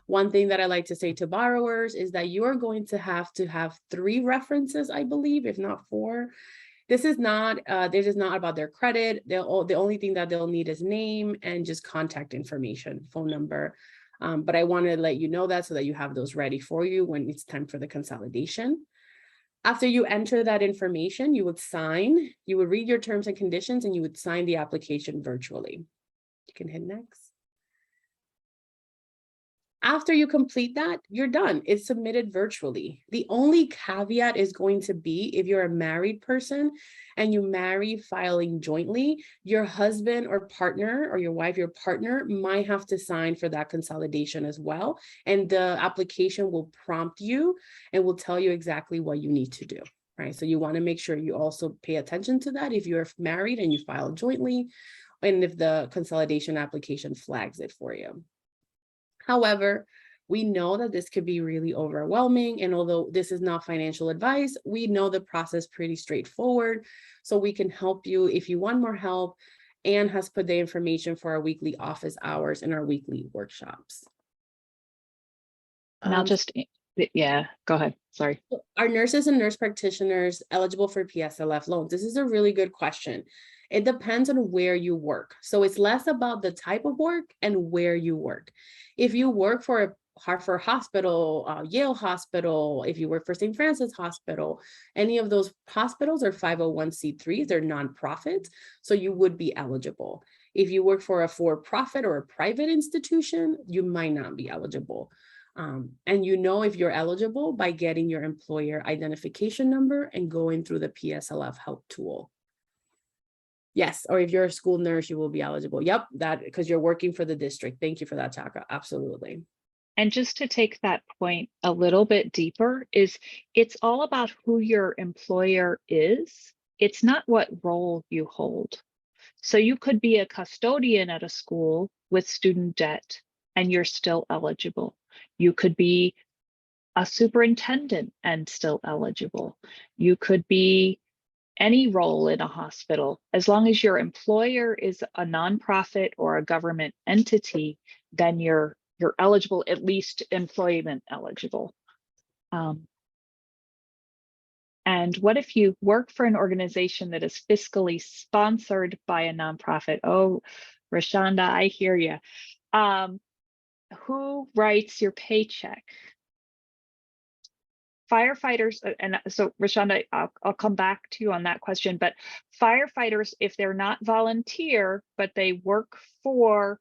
One thing that I like to say to borrowers is that you are going to have 3 references, I believe, if not 4. This is not about their credit. The only thing that they'll need is name and just contact information, phone number. But I want to let you know that, so that you have those ready for you when it's time for the consolidation. After you enter that information, you would read your terms and conditions, and you would sign the application virtually. You can hit next. After you complete that, you're done. It's submitted virtually. The only caveat is going to be if you're a married person and you marry filing jointly, your husband or partner, or your wife, your partner might have to sign for that consolidation as well. And the application will prompt you and will tell you exactly what you need to do, right? So you want to make sure you also pay attention to that if you're married and you file jointly, and if the consolidation application flags it for you. However, we know that this could be really overwhelming. And although this is not financial advice, we know the process pretty straightforward. So we can help you if you want more help. and has put the information for our weekly office hours and our weekly workshops. And I'll just, yeah, go ahead. Sorry. Are nurses and nurse practitioners eligible for PSLF loans? This is a really good question. It depends on where you work. So it's less about the type of work and where you work. If you work for a Hartford Hospital, Yale Hospital, if you work for St. Francis Hospital, any of those hospitals are 501c3s, they're nonprofits, so you would be eligible. If you work for a for-profit or a private institution, you might not be eligible. And you know if you're eligible by getting your employer identification number and going through the PSLF help tool. Yes, or if you're a school nurse, you will be eligible. Yep, that because you're working for the district. Thank you for that, Chaka. Absolutely. And just to take that point a little bit deeper, is it's all about who your employer is. It's not what role you hold. So you could be a custodian at a school with student debt and you're still eligible. You could be a superintendent and still eligible. You could be any role in a hospital. As long as your employer is a nonprofit or a government entity, then you're eligible, at least employment eligible. And what if you work for an organization that is fiscally sponsored by a nonprofit? Oh, Rashonda, I hear you. Who writes your paycheck? Firefighters, and so Rashonda, I'll come back to you on that question, but firefighters, if they're not volunteer, but they work for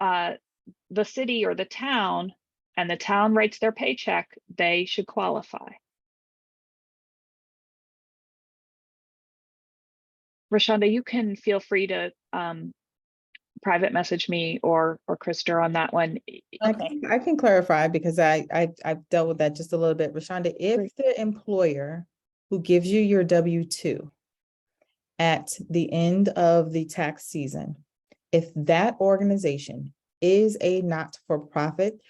the city or the town, and the town writes their paycheck, they should qualify. Rashonda, you can feel free to private message me or Krista on that one. I can clarify because I've dealt with that just a little bit. Rashonda, if the employer who gives you your W-2 at the end of the tax season, if that organization is a not-for-profit,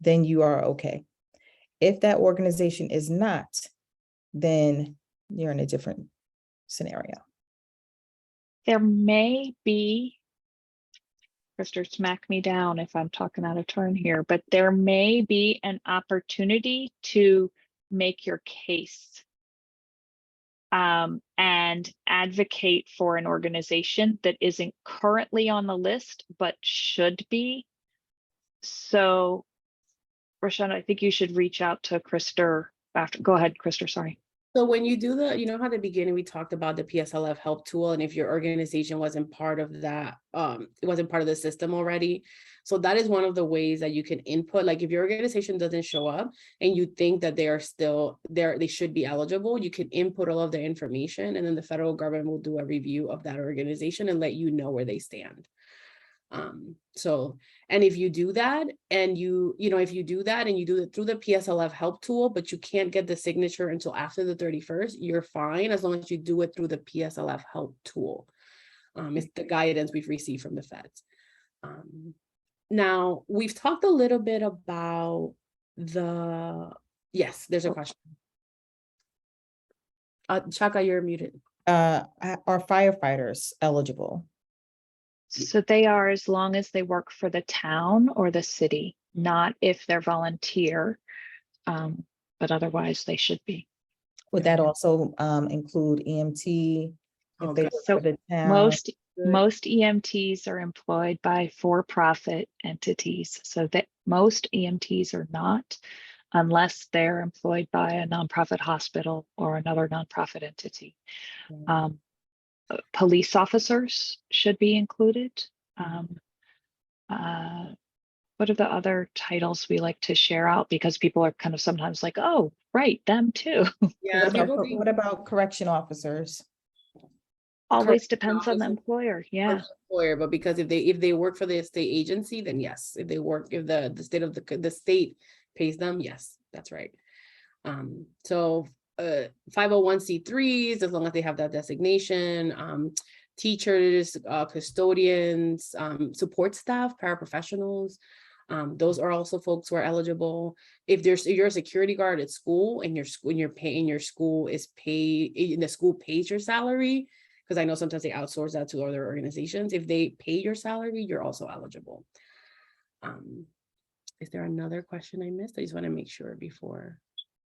then you are okay. If that organization is not, then you're in a different scenario. There may be, Krista, smack me down if I'm talking out of turn here, but there may be an opportunity to make your case and advocate for an organization that isn't currently on the list, but should be. So, Rashonda, I think you should reach out to Krista after. Go ahead, Krista, sorry. So when you do you know how at the beginning we talked about the PSLF help tool, and if your organization wasn't part of that, it wasn't part of the system already. So that is one of the ways that you can input. Like if your organization doesn't show up and you think that they are still there, they should be eligible, you can input all of their information, and then the federal government will do a review of that organization and let you know where they stand. And if you do that and if you do that and you do it through the PSLF help tool, but you can't get the signature until after the 31st, you're fine as long as you do it through the PSLF help tool. It's the guidance we've received from the feds. Now we've talked a little bit about yes, there's a question. Chaka, you're muted. Are firefighters eligible? So they are, as long as they work for the town or the city, not if they're volunteer, but otherwise they should be. Would that also include EMT? If they work So for the town? Most EMTs are employed by for-profit entities, so that most EMTs are not, unless they're employed by a nonprofit hospital or another nonprofit entity. Police officers should be included. What are the other titles we like to share out? Because people are kind of sometimes like, oh, right, them too. Yeah. What about correction officers? Always depends on the employer. Yeah. Employer, but because if they work for the state agency, then yes. If the state pays them, yes, that's right. So 501c3s, as long as they have that designation, teachers, custodians, support staff, paraprofessionals, those are also folks who are eligible. If you're a security guard at school and the school pays your salary, because I know sometimes they outsource that to other organizations. If they pay your salary, you're also eligible. Is there another question I missed? I just want to make sure before.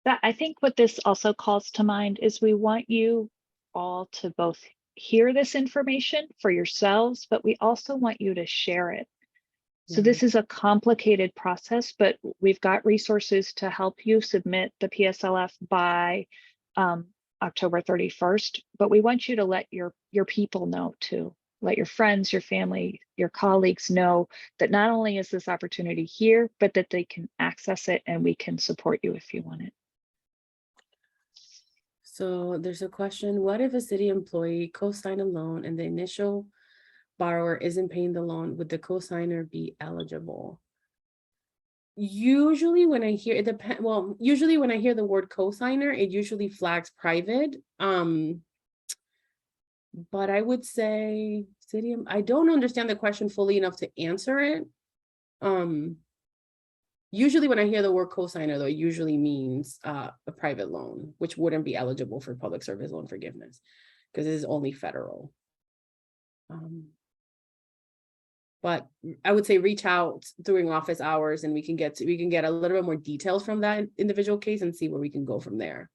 That I think what this also calls to mind is we want you all to both hear this information for yourselves, but we also want you to share it. So this is a complicated process, but we've got resources to help you submit the PSLF by October 31st, but we want you to let your people know too. Let your friends, your family, your colleagues know that not only is this opportunity here, but that they can access it and we can support you if you want it. So there's a question, what if a city employee co-sign a loan and the initial borrower isn't paying the loan? Would the co-signer be eligible? Usually when I hear it depends, well, usually when I hear the word co-signer, it usually flags private. But I would say city, I don't understand the question fully enough to answer it. Usually when I hear the word co-signer, though, it usually means a private loan, which wouldn't be eligible for public service loan forgiveness because it is only federal. But I would say reach out during office hours and we can get a little bit more details from that individual case and see where we can go from there.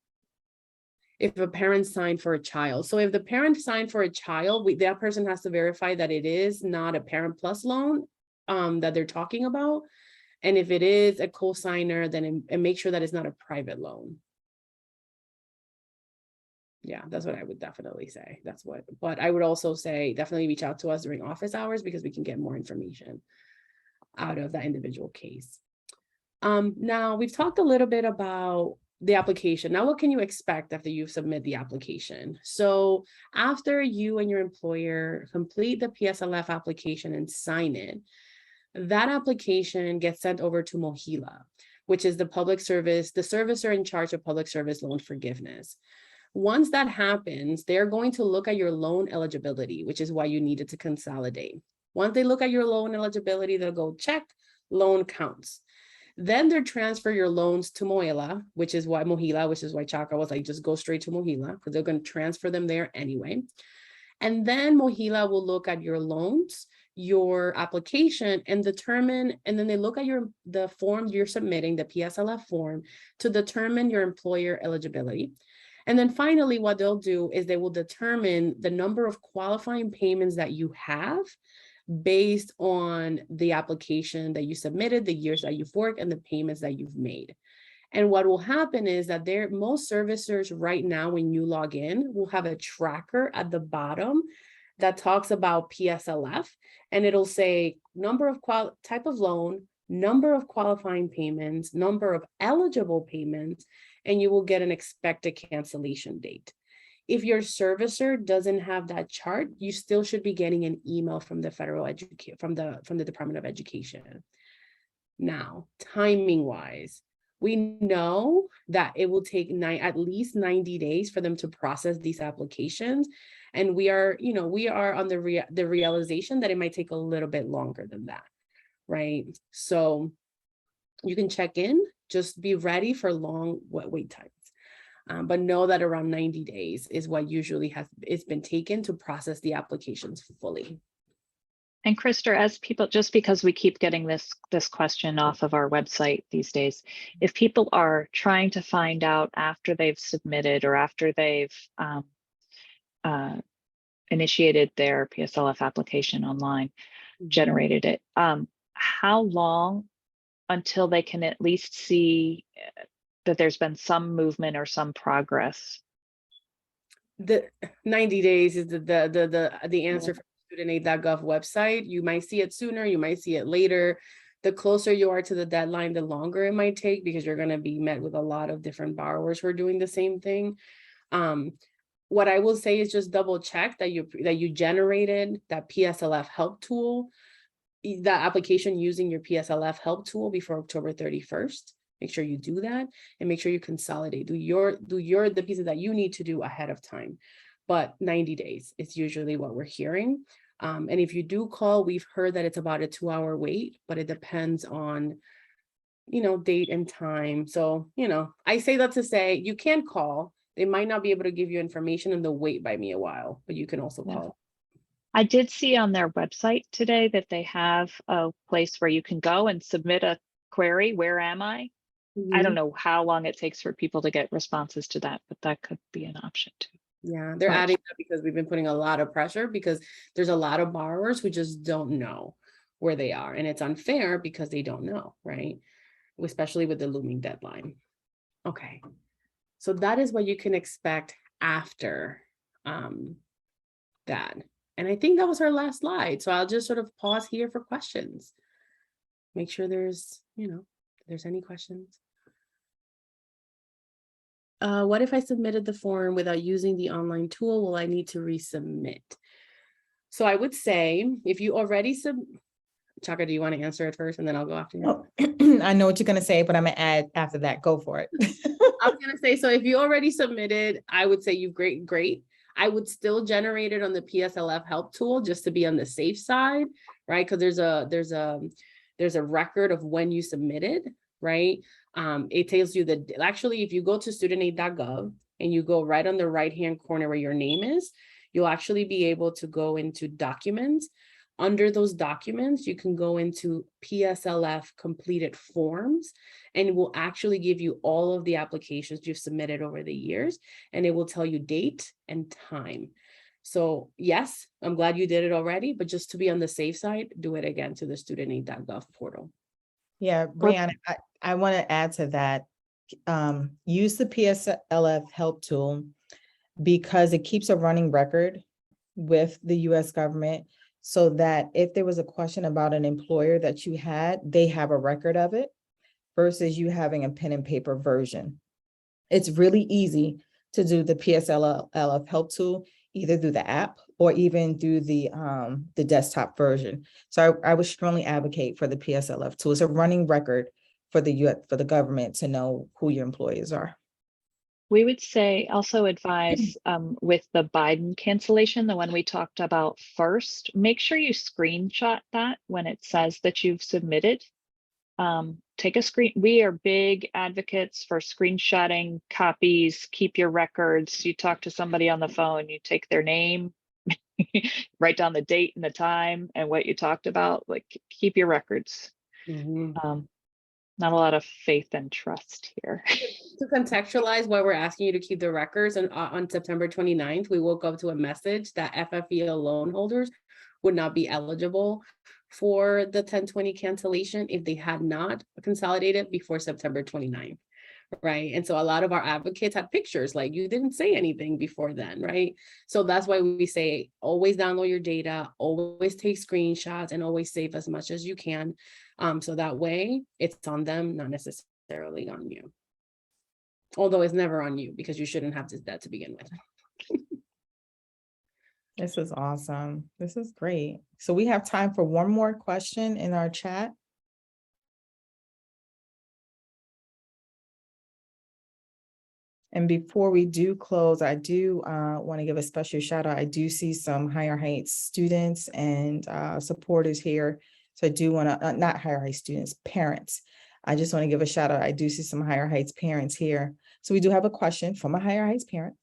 If a parent signed for a child. So if the parent signed for a child, that person has to verify that it is not a parent plus loan that they're talking about. And if it is a co-signer, then and make sure that it's not a private loan. Yeah, that's what I would definitely say. But I would also say definitely reach out to us during office hours because we can get more information out of that individual case. Now we've talked a little bit about the application. Now, what can you expect after you submit the application? So after you and your employer complete the PSLF application and sign it, that application gets sent over to MOHELA, which is the servicer in charge of public service loan forgiveness. Once that happens, they're going to look at your loan eligibility, which is why you needed to consolidate. Once they look at your loan eligibility, they'll go check loan counts. Then they transfer your loans to MOHELA, which is why Chaka was like, just go straight to MOHELA because they're going to transfer them there anyway. And then MOHELA will look at your loans, your application, and determine, and then they look at the form you're submitting, the PSLF form, to determine your employer eligibility. And then finally, what they'll do is they will determine the number of qualifying payments that you have based on the application that you submitted, the years that you've worked, and the payments that you've made. And what will happen is that most servicers right now, when you log in, will have a tracker at the bottom that talks about PSLF, and it'll say number of type of loan, number of qualifying payments, number of eligible payments, and you will get an expected cancellation date. If your servicer doesn't have that chart, you still should be getting an email from the from the Department of Education. Now, timing wise, we know that it will take at least 90 days for them to process these applications. And we are on the realization that it might take a little bit longer than that, right? So you can check in, just be ready for long wait times. But know that around 90 days is what usually it's been taken to process the applications fully. And Krister, as people, just because we keep getting this question off of our website these days, if people are trying to find out after they've submitted or after they've initiated their PSLF application online, generated it, how long until they can at least see that there's been some movement or some progress? The 90 days is the answer from studentaid.gov website. You might see it sooner, you might see it later. The closer you are to the deadline, the longer it might take because you're going to be met with a lot of different borrowers who are doing the same thing. What I will say is just double check that you generated that PSLF help tool, that application using your PSLF help tool before October 31st. Make sure you do that and make sure you consolidate, do the pieces that you need to do ahead of time. But 90 days is usually what we're hearing. And if you do call, we've heard that it's about a 2-hour wait, but it depends on, date and time. So, I say that to say you can call They might not be able to give you information and they'll wait by me a while, but you can also Yeah. call. I did see on their website today that they have a place where you can go and submit a query. Where am I? I don't know how long it takes for people to get responses to that, but that could be an option too. Yeah, they're Right. adding that because we've been putting a lot of pressure because there's a lot of borrowers who just don't know where they are. And it's unfair because they don't know, right? Especially with the looming deadline. Okay. So that is what you can expect after that. And I think that was our last slide. So I'll just sort of pause here for questions. Make sure there's, if there's any questions. What if I submitted the form without using the online tool? Will I need to resubmit? So I would say if you already Chaka, do you want to answer it first and then I'll go after you? Oh, I know what you're gonna say, but I'm gonna add after that. Go for it. I was gonna say, so if you already submitted, I would say you great. I would still generate it on the PSLF help tool just to be on the safe side, right? Because there's a record of when you submitted, right? It tells you that actually, if you go to studentaid.gov and you go right on the right-hand corner where your name is, you'll actually be able to go into documents. Under those documents, you can go into PSLF completed forms, and it will actually give you all of the applications you've submitted over the years, and it will tell you date and time. So yes, I'm glad you did it already, but just to be on the safe side, do it again to the studentaid.gov portal. Yeah, Brianna, I want to add to that. Use the PSLF help tool because it keeps a running record with the US government so that if there was a question about an employer that you had, they have a record of it versus you having a pen and paper version. It's really easy to do the PSLF help tool, either through the app or even through the desktop version. So I would strongly advocate for the PSLF tool. It's a running record for the government to know who your employees are. We would say also advise with the Biden cancellation, the one we talked about first, make sure you screenshot that when it says that you've submitted. Take a screen. We are big advocates for screenshotting copies, keep your records. You talk to somebody on the phone, you take their name, write down the date and the time and what you talked about, like keep your records. Not a lot of faith and trust here. To contextualize why we're asking you to keep the records, and on September 29th, we woke up to a message that FFEL loan holders would not be eligible for the 1020 cancellation if they had not consolidated before September 29th, right? And so a lot of our advocates had pictures like you didn't say anything before then, right? So that's why we say always download your data, always take screenshots, and always save as much as you can. So that way it's on them, not necessarily on you. Although it's never on you because you shouldn't have that to begin with. This is awesome. This is great. So we have time for one more question in our chat. And before we do close, I do want to give a special shout out. I do see some Higher Heights students and supporters here. So I do want to, not Higher Heights students, parents. I just want to give a shout out. I do see some Higher Heights parents here. So we do have a question from a Higher Heights parent.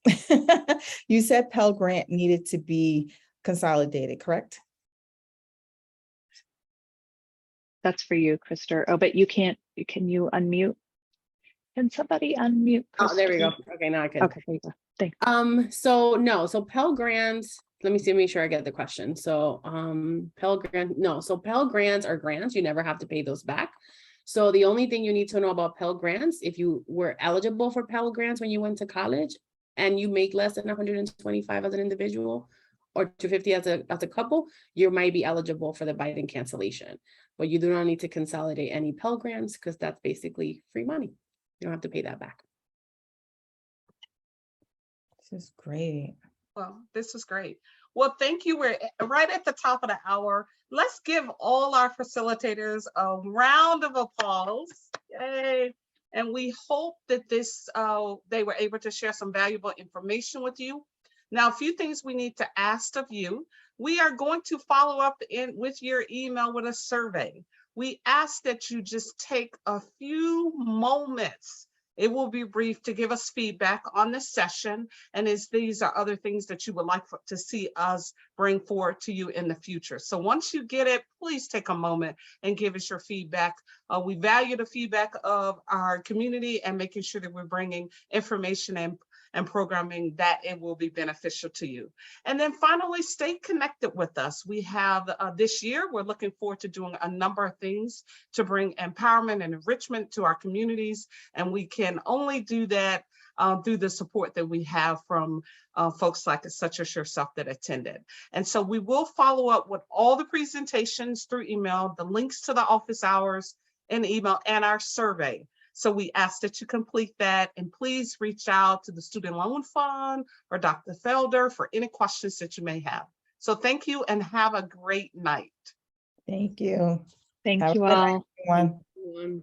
You said Pell Grant needed to be consolidated, correct? That's for you, Krister. Oh, but you can't, can you unmute? Can somebody unmute? Oh, there we go. Krister? Okay, now I can. Okay, there you go. Thanks. So Pell Grants, let me see, make sure I get the question. So Pell Grants are grants. You never have to pay those back. So the only thing you need to know about Pell Grants, if you were eligible for Pell Grants when you went to college and you make less than 125 as an individual or 250 as a couple, you might be eligible for the Biden cancellation. But you do not need to consolidate any Pell Grants because that's basically free money. You don't have to pay that back. This is great. Well, this is great. Well, thank you. We're right at the top of the hour. Let's give all our facilitators a round of applause. Yay. And we hope that they were able to share some valuable information with you. Now, a few things we need to ask of you. We are going to follow up with your email with a survey. We ask that you just take a few moments It will be brief to give us feedback on this session, and these are other things that you would like to see us bring forward to you in the future. So once you get it, please take a moment and give us your feedback. We value the feedback of our community and making sure that we're bringing information and programming that it will be beneficial to you. And then finally, stay connected with us. We have this year, we're looking forward to doing a number of things to bring empowerment and enrichment to our communities. And we can only do that through the support that we have from folks like such as yourself that attended. And so we will follow up with all the presentations through email, the links to the office hours in email, and our survey. So we ask that you complete that, and please reach out to the Student Loan Fund or Dr. Felder for any questions that you may have. So thank you and have a great night. Thank you. Thank Have a you good night, all. everyone. Everyone.